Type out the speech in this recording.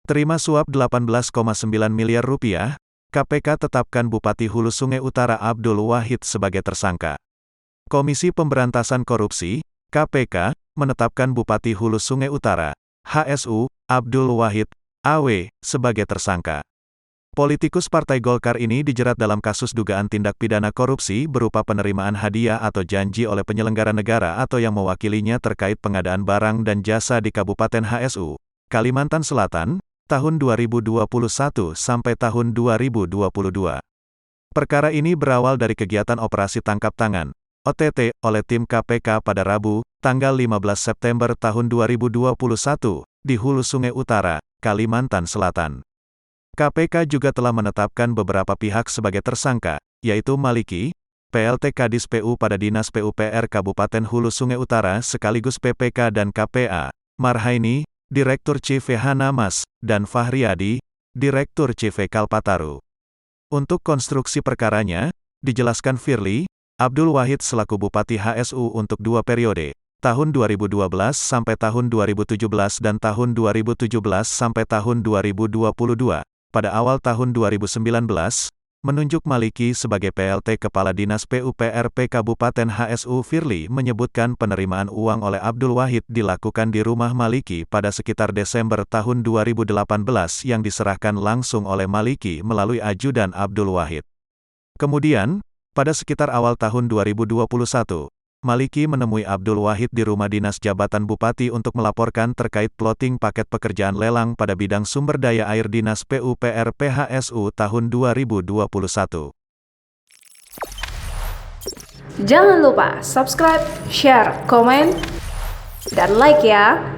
Terima suap 18,9 miliar rupiah, KPK tetapkan Bupati Hulu Sungai Utara Abdul Wahid sebagai tersangka. Komisi Pemberantasan Korupsi, KPK, menetapkan Bupati Hulu Sungai Utara, HSU, Abdul Wahid, AW, sebagai tersangka. Politikus Partai Golkar ini dijerat dalam kasus dugaan tindak pidana korupsi berupa penerimaan hadiah atau janji oleh penyelenggara negara atau yang mewakilinya terkait pengadaan barang dan jasa di Kabupaten HSU, Kalimantan Selatan, tahun 2021 sampai tahun 2022. Perkara ini berawal dari kegiatan operasi tangkap tangan, OTT, oleh tim KPK pada Rabu, tanggal 15 September tahun 2021, di Hulu Sungai Utara, Kalimantan Selatan. KPK juga telah menetapkan beberapa pihak sebagai tersangka, yaitu Maliki, PLT Kadis PU pada Dinas PUPR Kabupaten Hulu Sungai Utara sekaligus PPK dan KPA, Marhaini, Direktur CV Hanamas, dan Fahriadi, Direktur CV Kalpataru. Untuk konstruksi perkaranya, dijelaskan Firly, Abdul Wahid selaku Bupati HSU untuk 2 periode, tahun 2012 sampai tahun 2017 dan tahun 2017 sampai tahun 2022. Pada awal tahun 2019, menunjuk Maliki sebagai PLT Kepala Dinas PUPR Kabupaten HSU. Firly menyebutkan penerimaan uang oleh Abdul Wahid dilakukan di rumah Maliki pada sekitar Desember tahun 2018 yang diserahkan langsung oleh Maliki melalui ajudan Abdul Wahid. Kemudian, pada sekitar awal tahun 2021, Maliki menemui Abdul Wahid di rumah dinas jabatan Bupati untuk melaporkan terkait plotting paket pekerjaan lelang pada bidang sumber daya air Dinas PUPR PHSU tahun 2021. Jangan lupa subscribe, share, komen, dan like ya!